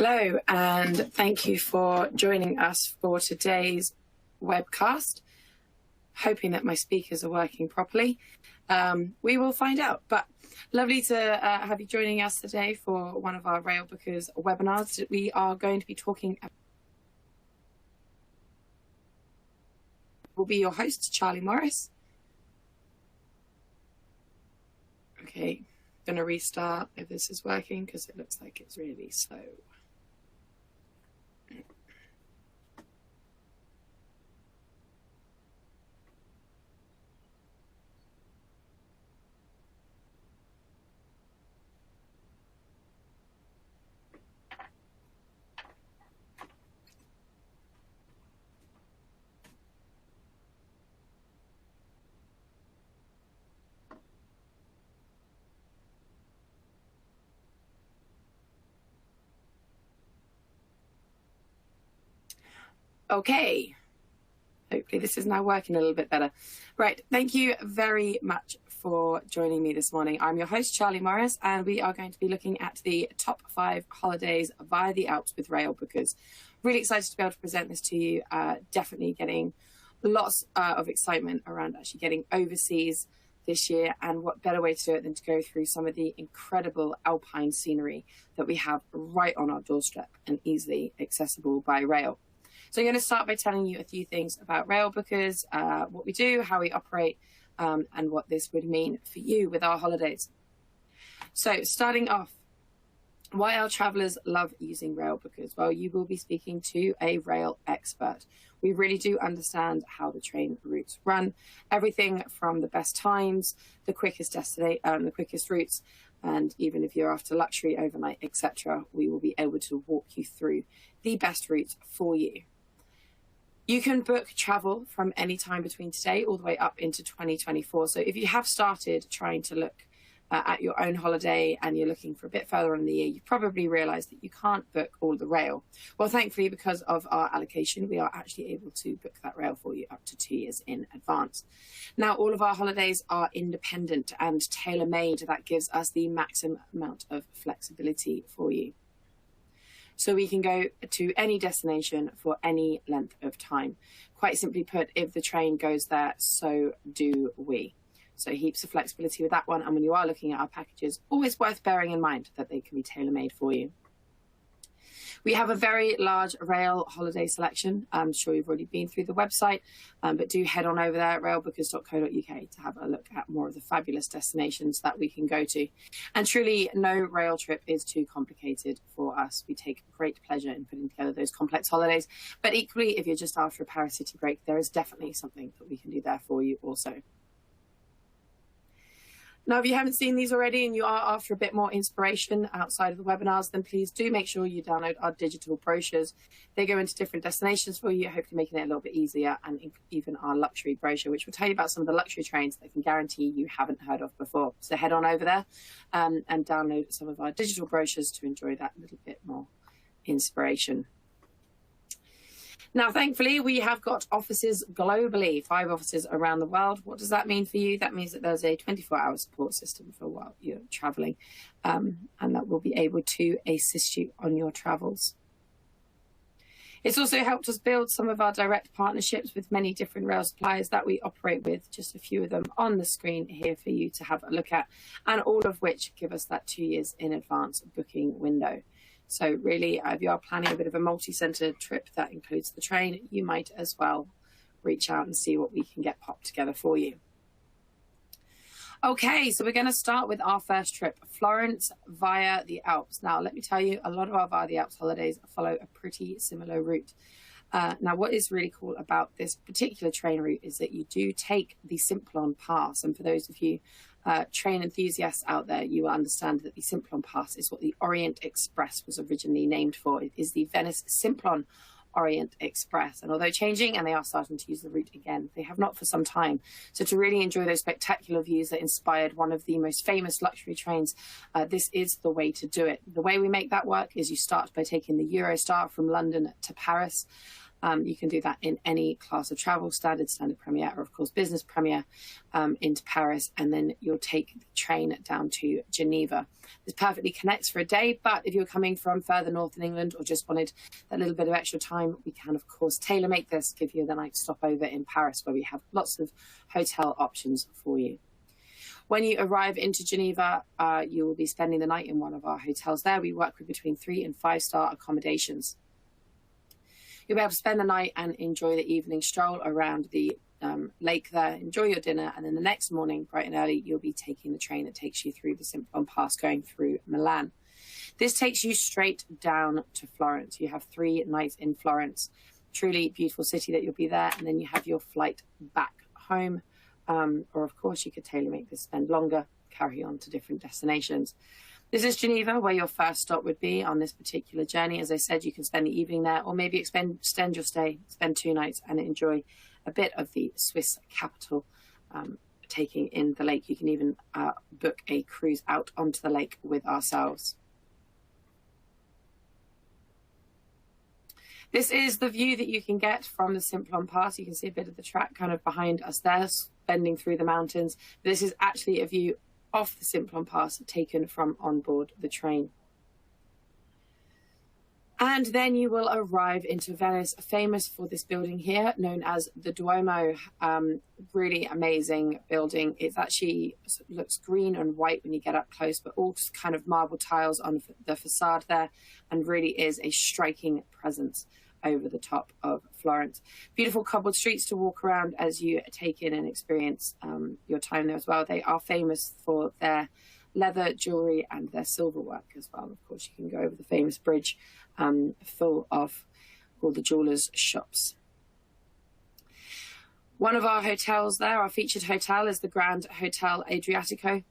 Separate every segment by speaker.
Speaker 1: Hello, and thank you for joining us for today's webcast. Hoping that my speakers are working properly. We will find out, but lovely to have you joining us today for one of our Railbookers webinars. We are going to be talking about... will be your host, Charlie Morris. Okay, going to restart if this is working because it looks like it's really slow. Okay, hopefully this is now working a little bit better. Right, thank you very much for joining me this morning. I'm your host, Charlie Morris, and we are going to be looking at the top 5 holidays via the Alps with Railbookers. Really excited to be able to present this to you. Definitely getting lots of excitement around actually getting overseas this year, and what better way to do it than to go through some of the incredible alpine scenery that we have right on our doorstep and easily accessible by rail. So I'm going to start by telling you a few things about Railbookers, what we do, how we operate, and what this would mean for you with our holidays. So starting off, why our travellers love using Railbookers? Well, you will be speaking to a rail expert. We really do understand how the train routes run, everything from the best times, the quickest the quickest routes, and even if you're after luxury overnight, etc., we will be able to walk you through the best routes for you. You can book travel from any time between today all the way up into 2024. So if you have started trying to look at your own holiday and you're looking for a bit further on in the year, you probably realised that you can't book all the rail. Well, thankfully, because of our allocation, we are actually able to book that rail for you up to 2 years in advance. Now, all of our holidays are independent and tailor-made. That gives us the maximum amount of flexibility for you. So we can go to any destination for any length of time. Quite simply put, if the train goes there, so do we. So heaps of flexibility with that one. And when you are looking at our packages, always worth bearing in mind that they can be tailor-made for you. We have a very large rail holiday selection. I'm sure you've already been through the website, but do head on over there at railbookers.co.uk to have a look at more of the fabulous destinations that we can go to. And truly, no rail trip is too complicated for us. We take great pleasure in putting together those complex holidays. But equally, if you're just after a Paris city break, there is definitely something that we can do there for you also. Now, if you haven't seen these already and you are after a bit more inspiration outside of the webinars, then please do make sure you download our digital brochures. They go into different destinations for you, hopefully making it a little bit easier, and even our luxury brochure, which will tell you about some of the luxury trains that I can guarantee you haven't heard of before. So head on over there and download some of our digital brochures to enjoy that little bit more inspiration. Now, thankfully, we have got offices globally, 5 offices around the world. What does that mean for you? That means that there's a 24-hour support system for while you're traveling, and that will be able to assist you on your travels. It's also helped us build some of our direct partnerships with many different rail suppliers that we operate with, just a few of them on the screen here for you to have a look at, and all of which give us that 2 years in advance booking window. So really, if you are planning a bit of a multi-centre trip that includes the train, you might as well reach out and see what we can get popped together for you. Okay, so we're going to start with our first trip, Florence via the Alps. Now, let me tell you, a lot of our via the Alps holidays follow a pretty similar route. Now, what is really cool about this particular train route is that you do take the Simplon Pass. And for those of you train enthusiasts out there, you will understand that the Simplon Pass is what the Orient Express was originally named for. It is the Venice Simplon Orient Express. And although changing, and they are starting to use the route again, they have not for some time. So to really enjoy those spectacular views that inspired one of the most famous luxury trains, this is the way to do it. The way we make that work is you start by taking the Eurostar from London to Paris. You can do that in any class of travel, standard Premier, or of course business Premier, into Paris, and then you'll take the train down to Geneva. This perfectly connects for a day, but if you're coming from further north in England or just wanted that little bit of extra time, we can of course tailor make this, give you the night stopover in Paris, where we have lots of hotel options for you. When you arrive into Geneva, you will be spending the night in one of our hotels there. We work with between 3 and 5 star accommodations. You'll be able to spend the night and enjoy the evening stroll around the lake there, enjoy your dinner, and then the next morning, bright and early, you'll be taking the train that takes you through the Simplon Pass, going through Milan. This takes you straight down to Florence. You have 3 nights in Florence. Truly beautiful city that you'll be there, and then you have your flight back home. Or of course, you could tailor make this, spend longer, carry on to different destinations. This is Geneva, where your first stop would be on this particular journey. As I said, you can spend the evening there, or maybe extend your stay, spend 2 nights and enjoy a bit of the Swiss capital, taking in the lake. You can even book a cruise out onto the lake with ourselves. This is the view that you can get from the Simplon Pass. You can see a bit of the track kind of behind us there, bending through the mountains. This is actually a view off the Simplon Pass taken from on board the train. And then you will arrive into Venice, famous for this building here, known as the Duomo. Really amazing building. It actually looks green and white when you get up close, but all kind of marble tiles on the facade there, and really is a striking presence over the top of Florence. Beautiful cobbled streets to walk around as you take in and experience your time there as well. They are famous for their leather jewelry and their silver work as well. Of course, you can go over the famous bridge full of all the jewelers' shops. One of our hotels there, our featured hotel, is the Grand Hotel Adriatico.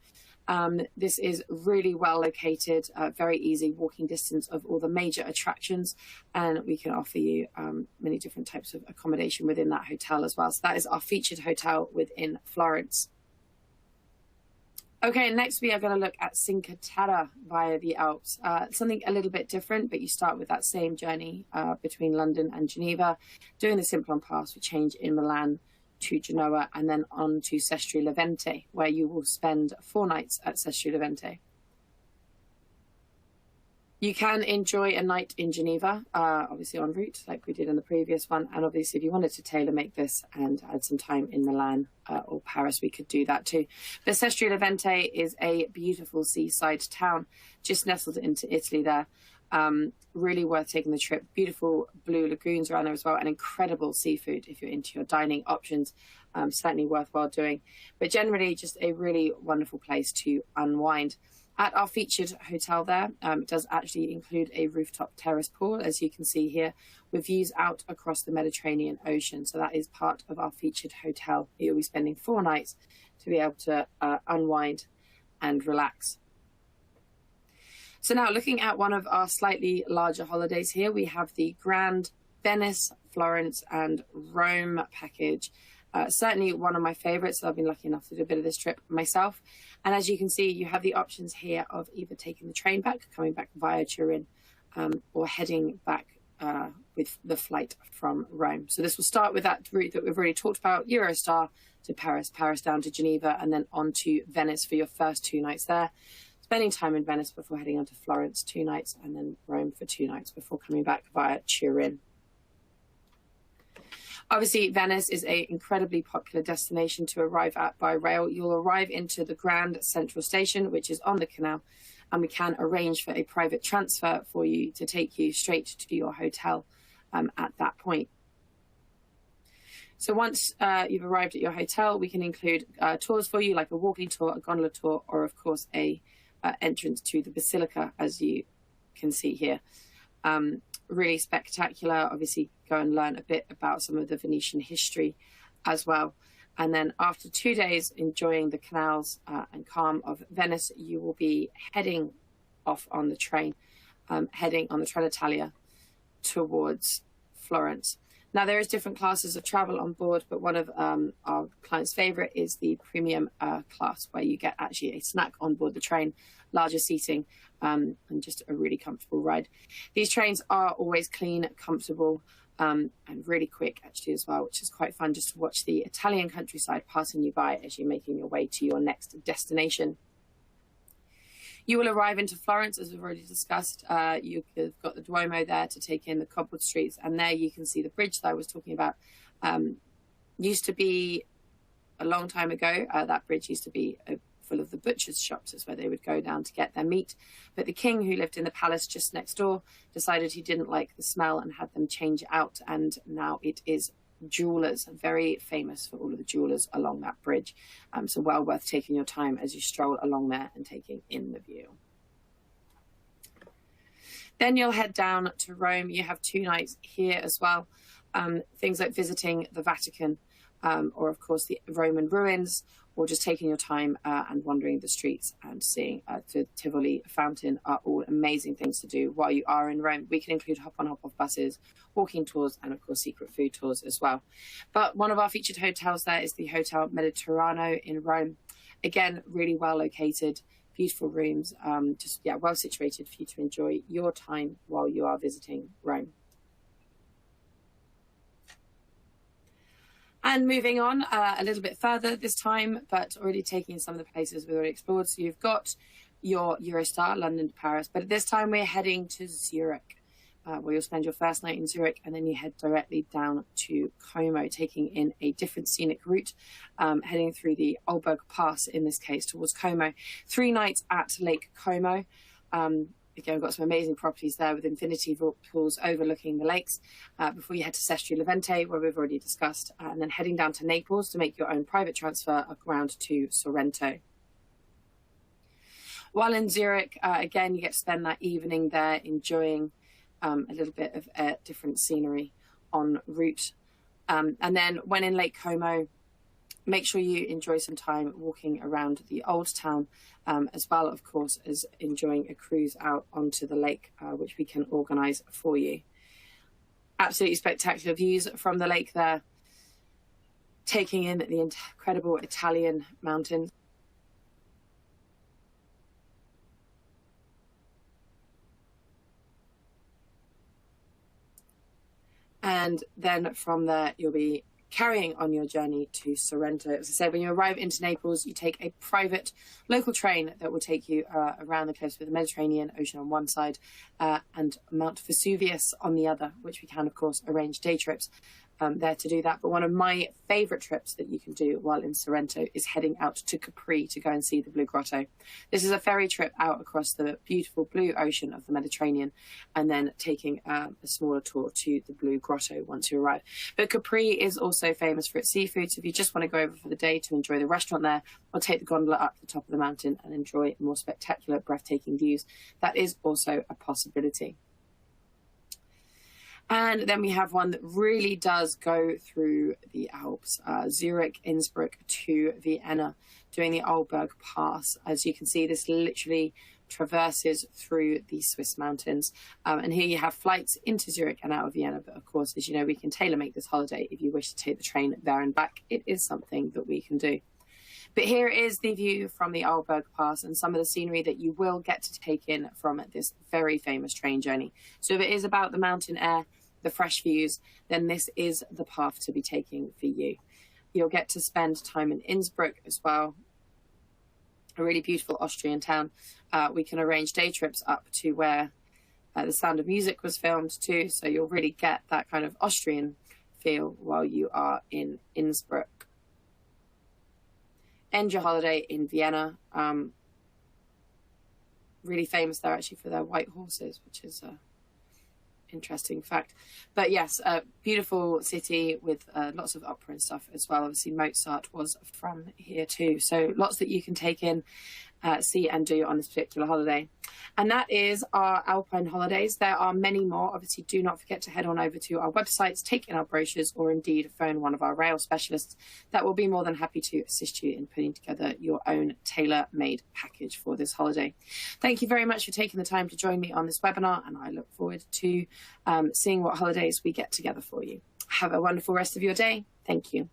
Speaker 1: This is really well located, very easy walking distance of all the major attractions, and we can offer you many different types of accommodation within that hotel as well. So that is our featured hotel within Florence. Okay, next we are going to look at Cinque Terre via the Alps. Something a little bit different, but you start with that same journey between London and Geneva. Doing the Simplon Pass, we change in Milan to Genoa, and then on to Sestri Levante, where you will spend 4 nights at Sestri Levante. You can enjoy a night in Geneva, obviously en route, like we did in the previous one. And obviously, if you wanted to tailor make this and add some time in Milan or Paris, we could do that too. But Sestri Levante is a beautiful seaside town, just nestled into Italy there. Really worth taking the trip. Beautiful blue lagoons around there as well, and incredible seafood if you're into your dining options. Certainly worthwhile doing. But generally, just a really wonderful place to unwind. At our featured hotel there, it does actually include a rooftop terrace pool, as you can see here, with views out across the Mediterranean Ocean. So that is part of our featured hotel. You'll be spending 4 nights to be able to unwind and relax. So now looking at one of our slightly larger holidays here, we have the Grand Venice, Florence and Rome package. Certainly one of my favorites. So I've been lucky enough to do a bit of this trip myself. And as you can see, you have the options here of either taking the train back, coming back via Turin, or heading back with the flight from Rome. So this will start with that route that we've already talked about, Eurostar to Paris, Paris down to Geneva, and then on to Venice for your first 2 nights there. Spending time in Venice before heading on to Florence 2 nights, and then Rome for 2 nights before coming back via Turin. Obviously, Venice is an incredibly popular destination to arrive at by rail. You'll arrive into the Grand Central Station, which is on the canal, and we can arrange for a private transfer for you to take you straight to your hotel at that point. So once you've arrived at your hotel, we can include tours for you, like a walking tour, a gondola tour, or of course a entrance to the Basilica, as you can see here. Really spectacular. Obviously, go and learn a bit about some of the Venetian history as well. And then after 2 days enjoying the canals and calm of Venice, you will be heading off on the train, heading on the Trenitalia towards Florence. Now, there is different classes of travel on board, but one of our clients' favorite is the premium class, where you get actually a snack on board the train, larger seating, and just a really comfortable ride. These trains are always clean, comfortable, and really quick actually as well, which is quite fun just to watch the Italian countryside passing you by as you're making your way to your next destination. You will arrive into Florence, as we've already discussed. You've got the Duomo there to take in the cobbled streets, and there you can see the bridge that I was talking about. Used to be, a long time ago, that bridge used to be full of the butchers' shops. Is where they would go down to get their meat. But the king, who lived in the palace just next door, decided he didn't like the smell and had them change it out, and now it is jewelers, very famous for all of the jewelers along that bridge. So well worth taking your time as you stroll along there and taking in the view. Then you'll head down to Rome. You have 2 nights here as well. Things like visiting the Vatican, or of course the Roman ruins, or just taking your time and wandering the streets and seeing the Tivoli fountain are all amazing things to do while you are in Rome. We can include hop-on, hop-off buses, walking tours, and of course secret food tours as well. But one of our featured hotels there is the Hotel Mediterano in Rome. Again, really well located, beautiful rooms, just well situated for you to enjoy your time while you are visiting Rome. And moving on a little bit further this time, but already taking some of the places we've already explored. So you've got your Eurostar, London to Paris, but at this time we're heading to Zurich, where you'll spend your first night in Zurich, and then you head directly down to Como, taking in a different scenic route, heading through the Railbookers Pass, in this case, towards Como. 3 nights at Lake Como. Again, we've got some amazing properties there with infinity pools overlooking the lakes, before you head to Sestri Levante, where we've already discussed, and then heading down to Naples to make your own private transfer around to Sorrento. While in Zurich, again, you get to spend that evening there enjoying a little bit of different scenery en route. And then when in Lake Como, make sure you enjoy some time walking around the old town, as well, of course, as enjoying a cruise out onto the lake, which we can organise for you. Absolutely spectacular views from the lake there, taking in the incredible Italian mountains. And then from there, you'll be carrying on your journey to Sorrento. As I said, when you arrive into Naples, you take a private local train that will take you around the coast with the Mediterranean Ocean on one side, and Mount Vesuvius on the other, which we can, of course, arrange day trips there to do that. But one of my favourite trips that you can do while in Sorrento is heading out to Capri to go and see the Blue Grotto. This is a ferry trip out across the beautiful blue ocean of the Mediterranean, and then taking a smaller tour to the Blue Grotto once you arrive. But Capri is also famous for its seafood, so if you just want to go over for the day to enjoy the restaurant there, or take the gondola up the top of the mountain and enjoy more spectacular, breathtaking views, that is also a possibility. And then we have one that really does go through the Alps, Zurich, Innsbruck to Vienna, doing the Railbookers Pass. As you can see, this literally traverses through the Swiss mountains. And here you have flights into Zurich and out of Vienna. But of course, as you know, we can tailor make this holiday if you wish to take the train there and back. It is something that we can do. But here is the view from the Railbookers Pass and some of the scenery that you will get to take in from this very famous train journey. So if it is about the mountain air, the fresh views, then this is the path to be taking for you. You'll get to spend time in Innsbruck as well, a really beautiful Austrian town. We can arrange day trips up to where The Sound of Music was filmed too, so you'll really get that kind of Austrian feel while you are in Innsbruck. End your holiday in Vienna. Really famous there actually for their white horses, which is interesting fact. But yes, a beautiful city with lots of opera and stuff as well. Obviously Mozart was from here too, so lots that you can take in, see and do on this particular holiday. And that is our Alpine holidays. There are many more. Obviously, do not forget to head on over to our websites, take in our brochures, or indeed phone one of our rail specialists that will be more than happy to assist you in putting together your own tailor-made package for this holiday. Thank you very much for taking the time to join me on this webinar, and I look forward to seeing what holidays we get together for you. Have a wonderful rest of your day. Thank you.